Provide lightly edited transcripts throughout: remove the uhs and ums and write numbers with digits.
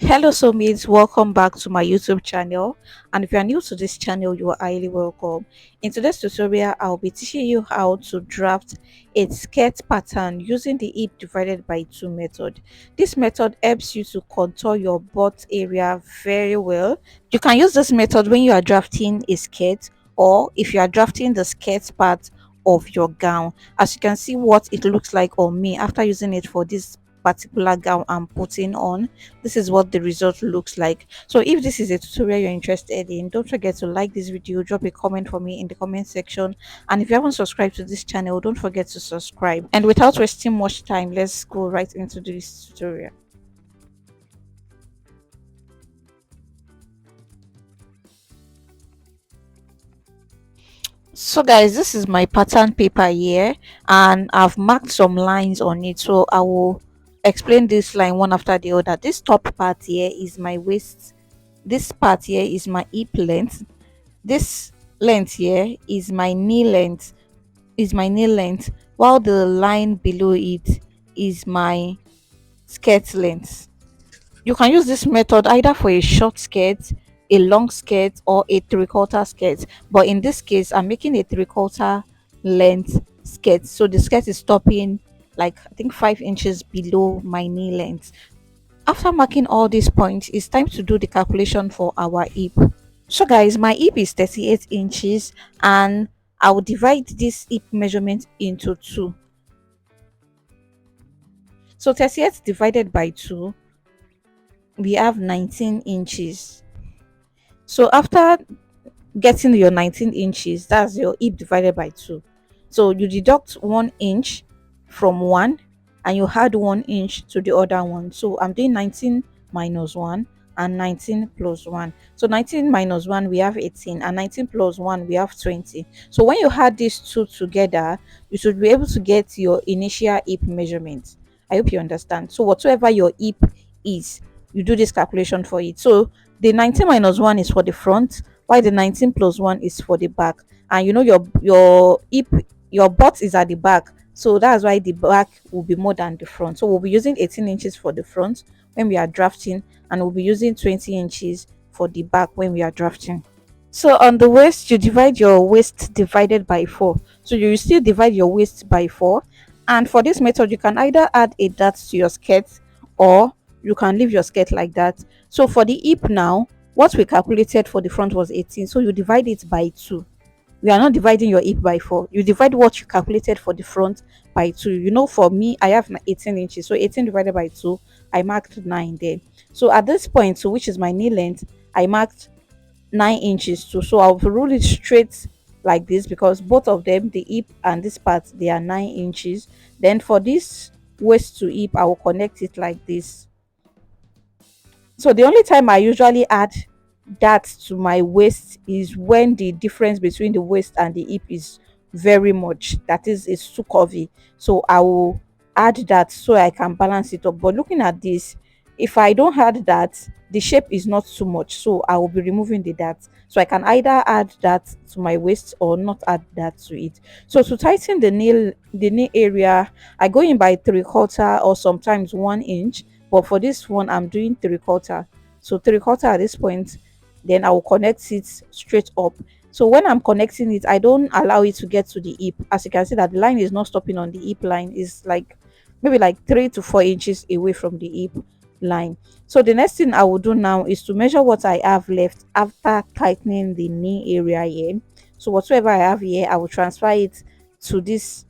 Hello, soulmates. Welcome back to my YouTube channel. And if you are new to this channel, you are highly welcome. In today's tutorial, I'll be teaching you how to draft a skirt pattern using the hip divided by 2 method. This method helps you to contour your butt area very well. You can use this method when you are drafting a skirt or if you are drafting the skirt part of your gown. As you can see what it looks like on me after using it for this particular gown I'm putting on, this is what the result looks like. So if this is a tutorial you're interested in, don't forget to like this video, drop a comment for me in the comment section, and if you haven't subscribed to this channel, don't forget to subscribe. And without wasting much time, let's go right into this tutorial. So guys, this is my pattern paper here, and I've marked some lines on it, so I will explain this line one after the other. This top part here is my waist, this part here is my hip length, this length here is my knee length, while the line below it is my skirt length. You can use this method either for a short skirt, a long skirt, or a three-quarter skirt, but in this case I'm making a three-quarter length skirt, so the skirt is stopping like I think 5 inches below my knee length. After marking all these points, it's time to do the calculation for our hip. So guys, my hip is 38 inches and I will divide this hip measurement into two. So 38 divided by 2, we have 19 inches. So after getting your 19 inches, that's your hip divided by 2. So you deduct 1 inch from one and you add 1 inch to the other one. So I'm doing 19 minus 1 and 19 plus 1. So 19 minus 1 we have 18 and 19 plus 1 we have 20. So when you add these two together, you should be able to get your initial hip measurement. I hope you understand. So whatever your hip is, you do this calculation for it. So the 19 minus 1 is for the front, while the 19 plus 1 is for the back. And you know your hip, your butt is at the back, so that's why the back will be more than the front. So we'll be using 18 inches for the front when we are drafting, and we'll be using 20 inches for the back when we are drafting. So on the waist, you divide your waist divided by 4. So you still divide your waist by 4. And for this method, you can either add a dart to your skirt or you can leave your skirt like that. So for the hip now, what we calculated for the front was 18. So you divide it by 2. We are not dividing your hip by 4. You divide what you calculated for the front by 2. You know, for me, I have 18 inches. So 18 divided by 2, I marked 9 there. So at this point, so which is my knee length, I marked 9 inches too. So I'll rule it straight like this because both of them, the hip and this part, they are 9 inches. Then for this waist to hip, I will connect it like this. So the only time I usually add that to my waist is when the difference between the waist and the hip is very much, that is, it's too curvy. So I will add that so I can balance it up. But looking at this, if I don't add that, the shape is not too much, so I will be removing the that. So I can either add that to my waist or not add that to it. So to tighten the knee area, I go in by 3/4 or sometimes 1 inch, but for this one I'm doing 3/4. So 3/4 at this point, then I will connect it straight up. So when I'm connecting it, I don't allow it to get to the hip. As you can see that the line is not stopping on the hip line, is like maybe like 3 to 4 inches away from the hip line. So the next thing I will do now is to measure what I have left after tightening the knee area here. So whatever I have here, I will transfer it to this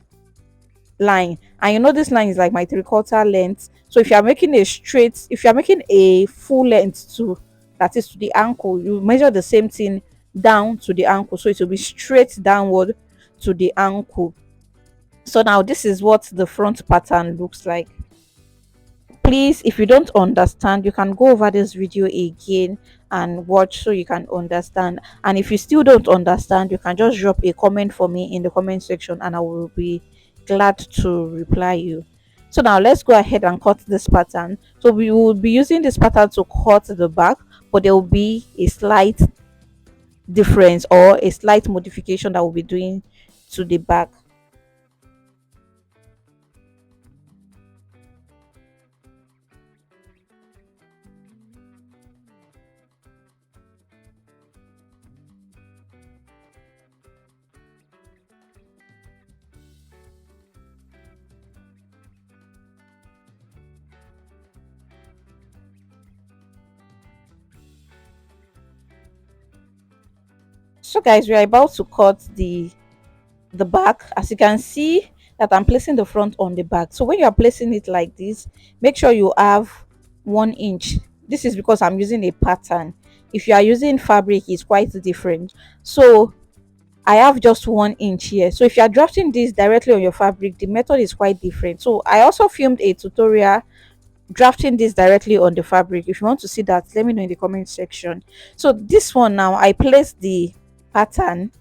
line, and you know this line is like my 3/4 length. So if you are making a straight, if you are making a full length to, that is to the ankle, you measure the same thing down to the ankle, so it will be straight downward to the ankle. So now this is what the front pattern looks like. Please, if you don't understand, you can go over this video again and watch so you can understand. And if you still don't understand, you can just drop a comment for me in the comment section and I will be glad to reply you. So now let's go ahead and cut this pattern. So we will be using this pattern to cut the back, but there will be a slight difference or a slight modification that we'll be doing to the back. So guys, we are about to cut the back. As you can see that I'm placing the front on the back. So when you are placing it like this, make sure you have 1 inch. This is because I'm using a pattern. If you are using fabric, it's quite different. So I have just 1 inch here. So if you are drafting this directly on your fabric, the method is quite different. So I also filmed a tutorial drafting this directly on the fabric. If you want to see that, let me know in the comment section. So this one now, I placed the pattern,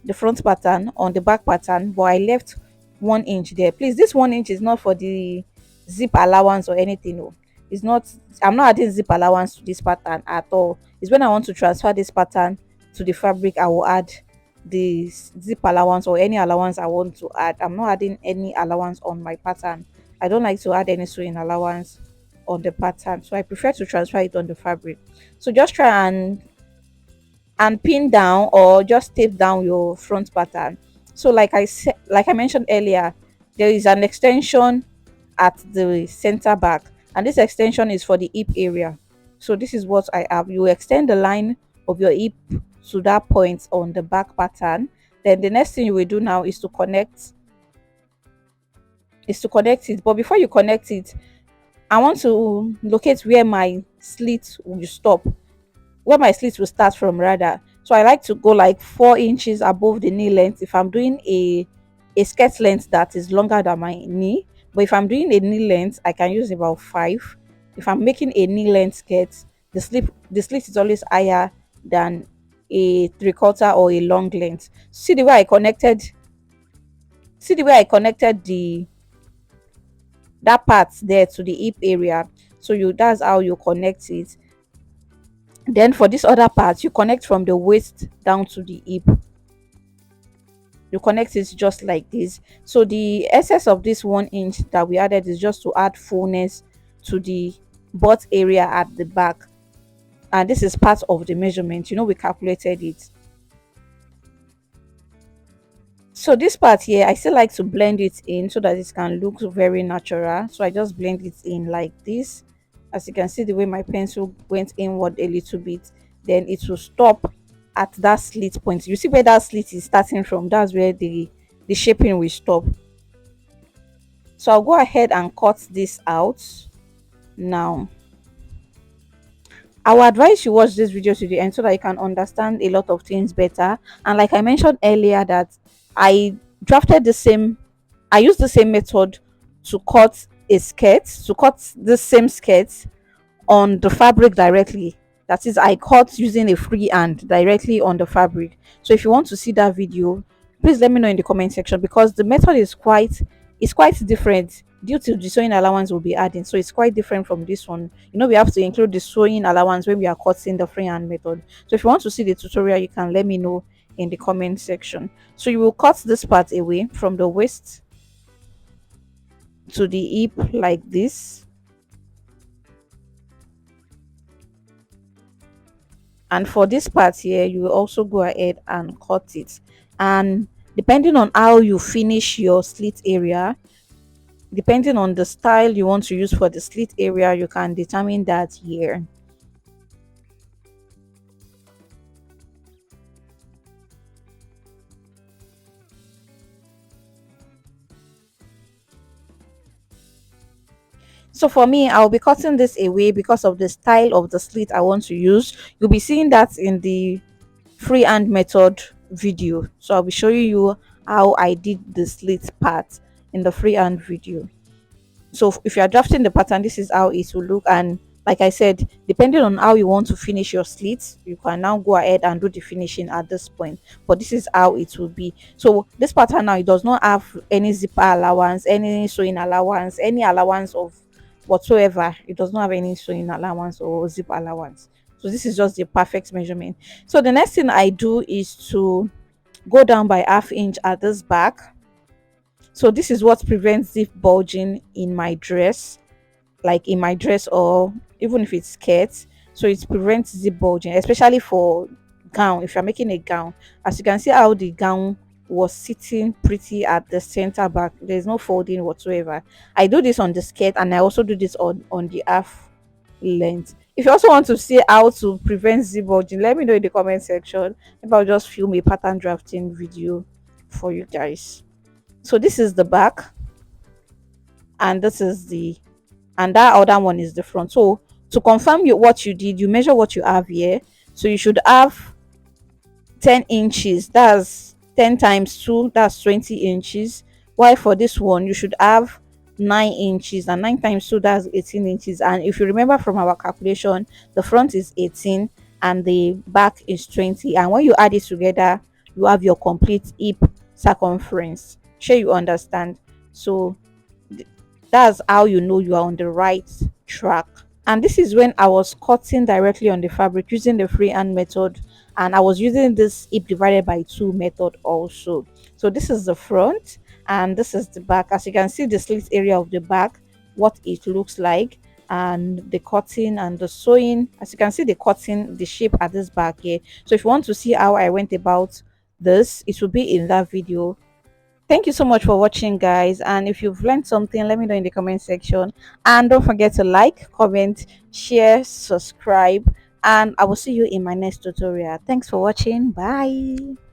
the front pattern on the back pattern, but I left 1 inch there. Please, this 1 inch is not for the zip allowance or anything. No, it's not. I'm not adding zip allowance to this pattern at all. It's when I want to transfer this pattern to the fabric, I will add the zip allowance or any allowance I want to add. I'm not adding any allowance on my pattern. I don't like to add any sewing allowance on the pattern, so I prefer to transfer it on the fabric. So just try and pin down or just tape down your front pattern. So like I said, like I mentioned earlier, there is an extension at the center back, and this extension is for the hip area. So this is what I have. You extend the line of your hip to that point on the back pattern. Then the next thing you will do now is to connect it. But before you connect it, I want to locate where my slit will stop, where my slit will start from rather. So I like to go like 4 inches above the knee length if I'm doing a skirt length that is longer than my knee. But if I'm doing a knee length, I can use about 5. If I'm making a knee length skirt, the slit is always higher than a 3/4 or a long length. See the way I connected the that part there to the hip area. So you that's how you connect it. Then for this other part, you connect from the waist down to the hip. You connect it just like this. So the excess of this 1 inch that we added is just to add fullness to the butt area at the back, and this is part of the measurement. We calculated it. So this part here, I still like to blend it in so that it can look very natural. So I just blend it in like this. As you can see, the way my pencil went inward a little bit, then it will stop at that slit point. You see where that slit is starting from? That's where the shaping will stop. So I'll go ahead and cut this out now. I will advise you watch this video to the end so that you can understand a lot of things better. And like I mentioned earlier, that I drafted the same I used the same method to cut the same skirt on the fabric directly. That is, I cut using a free hand directly on the fabric. So if you want to see that video, please let me know in the comment section, because the method is quite different due to the sewing allowance we'll be adding. So it's quite different from this one. We have to include the sewing allowance when we are cutting the freehand method. So if you want to see the tutorial, you can let me know in the comment section. So you will cut this part away from the waist to the hip like this, and for this part here, you will also go ahead and cut it. And depending on how you finish your slit area, depending on the style you want to use for the slit area, you can determine that here. So for me, I'll be cutting this away because of the style of the slit I want to use. You'll be seeing that in the freehand method video. So I'll be showing you how I did the slit part in the freehand video. So if you are drafting the pattern, this is how it will look. And like I said, depending on how you want to finish your slits, you can now go ahead and do the finishing at this point. But this is how it will be. So this pattern now, it does not have any zipper allowance, any sewing allowance, any allowance of whatsoever. It does not have any sewing allowance or zip allowance. So this is just the perfect measurement. So the next thing I do is to go down by 1/2 inch at this back. So this is what prevents zip bulging in my dress, like in my dress, or even if it's skirts. So it prevents zip bulging, especially for gown. If you're making a gown, as you can see how the gown was sitting pretty at the center back, there's no folding whatsoever. I do this on the skirt, and I also do this on the half length. If you also want to see how to prevent zip bulging, let me know in the comment section. Maybe I'll just film a pattern drafting video for you guys. So this is the back, and this is the and that other one is the front. So to confirm what you did, you measure what you have here. So you should have 10 inches, that's 10 times 2, that's 20 inches. While for this one you should have 9 inches, and 9 times 2, that's 18 inches. And if you remember from our calculation, the front is 18 and the back is 20, and when you add it together you have your complete hip circumference. Sure you understand? So th- that's how you know you are on the right track. And this is when I was cutting directly on the fabric using the freehand method, and I was using this hip divided by 2 method also. So this is the front and this is the back. As you can see, the slit area of the back, what it looks like, and the cutting and the sewing. As you can see, the cutting, the shape at this back here. So if you want to see how I went about this, it will be in that video. Thank you so much for watching, guys. And if you've learned something, let me know in the comment section. And don't forget to like, comment, share, subscribe. And I will see you in my next tutorial. Thanks for watching. Bye.